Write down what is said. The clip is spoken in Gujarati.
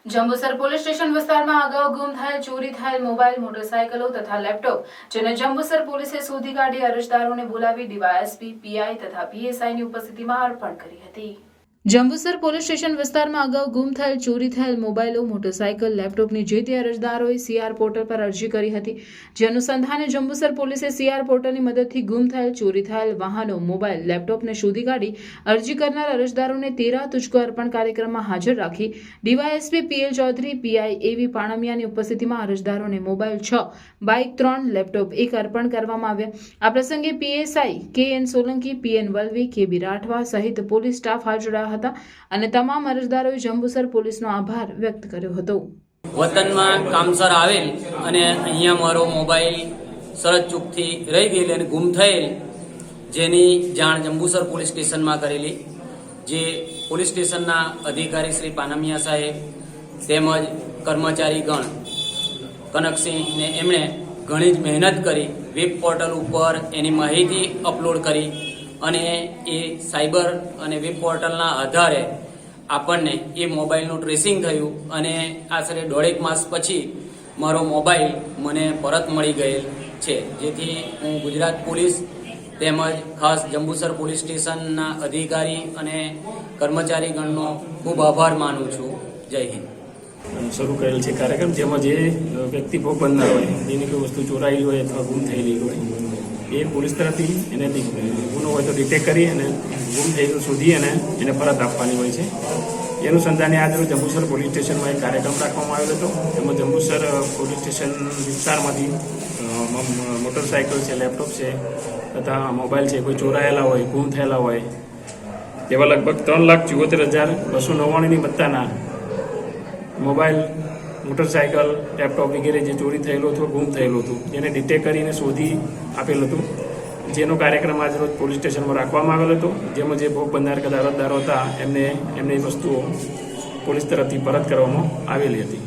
જંબુસર પોલીસ સ્ટેશન વિસ્તારમાં અગાઉ ગુમ થયેલ ચોરી થયેલ મોબાઈલ, મોટરસાયકલો તથા લેપટોપ જેને જંબુસર પોલીસે શોધી કાઢી અરજદારોને બોલાવી ડીવાયએસપી, પીઆઈ તથા પીએસઆઈની ઉપસ્થિતિમાં અર્પણ કરી હતી। જંબુસર પોલીસ સ્ટેશન વિસ્તારમાં અગાઉ ગુમ થયેલ ચોરી થયેલ મોબાઈલો, મોટરસાયકલ, લેપટોપની જે તે અરજદારોએ સીઆર પોર્ટલ પર અરજી કરી હતી। જે અનુસંધાને જંબુસર પોલીસે સીઆર પોર્ટલની મદદથી ગુમ થયેલ, ચોરી થયેલ વાહનો, મોબાઈલ, લેપટોપને શોધી કાઢી અરજી કરનાર અરજદારોને 13 તુજકો અર્પણ કાર્યક્રમમાં હાજર રાખી ડીવાયએસપી પીએલ ચૌધરી, પીઆઈ એવી પાણમિયાની ઉપસ્થિતિમાં અરજદારોને મોબાઈલ 6, બાઇક 3, લેપટોપ 1 અર્પણ કરવામાં આવ્યા। આ પ્રસંગે પીએસઆઈ કે.એન. સોલંકી, પીએન. વલવી, કે.બી. રાઠવા સહિત પોલીસ સ્ટાફ હાજર રહ્યા હતા અને તમામ અરજદારોએ જંબુસર પોલીસનો આભાર વ્યક્ત કર્યો હતો। વતનમાં કામસર આવેલ અને અહીંયા મારો મોબાઈલ સરહદ ચૂકથી રહી ગયેલ અને ગુમ થયેલ, જેની જાણ જંબુસર પોલીસ સ્ટેશનમાં કરેલી। જે પોલીસ સ્ટેશનના અધિકારી શ્રી પાનમિયા સાહેબ તેમજ કર્મચારીગણ કનકસિંહને એમણે ઘણી જ મહેનત કરી વેબ પોર્ટલ ઉપર એની માહિતી અપલોડ કરી અને એ સાયબર અને વેબ પોર્ટલના આધારે આપણને એ મોબાઈલનું ટ્રેસિંગ થયું અને આશરે 1.5 માસ પછી મારો મોબાઈલ મને પરત મળી ગયેલ છે। જેથી હું ગુજરાત પોલીસ તેમજ ખાસ જંબુસર પોલીસ સ્ટેશનના અધિકારી અને કર્મચારીગણનો ખૂબ આભાર માનું છું। જય હિન્દ। શરૂ કરેલ છે કાર્યક્રમ, જેમાં જે વ્યક્તિ ભોગ બનનાર હોય, જેની કોઈ વસ્તુ ચોરાયેલી હોય અથવા ગુમ થયેલી હોય, એ પોલીસ તરફથી એને ગુનો હોય તો ડિટેક્ટ કરી અને ગુમ થયેલું શોધી અને એને પરત આપવાની હોય છે। એ અનુસંધાને આજરોજ જંબુસર પોલીસ સ્ટેશનમાં એક કાર્યક્રમ રાખવામાં આવેલો હતો। એમાં જંબુસર પોલીસ સ્ટેશન વિસ્તારમાંથી મોટરસાયકલ છે, લેપટોપ છે તથા મોબાઈલ છે, કોઈ ચોરાયેલા હોય, ગુમ થયેલા હોય તેવા લગભગ 3,74,299ની મત્તાના મોબાઈલ, મોટરસાયકલ, લેપટોપ વગેરે જે ચોરી થયેલું હતું, ગુમ થયેલું હતું, એને ડિટેક્ટ કરીને શોધી આપેલું હતું। જેનો કાર્યક્રમ આજ રોજ પોલીસ સ્ટેશનમાં રાખવામાં આવેલો હતો, જેમાં જે ભોગ બનનાર અરજદારો હતા એમને એમની વસ્તુઓ પોલીસ તરફથી પરત કરવામાં આવેલી હતી।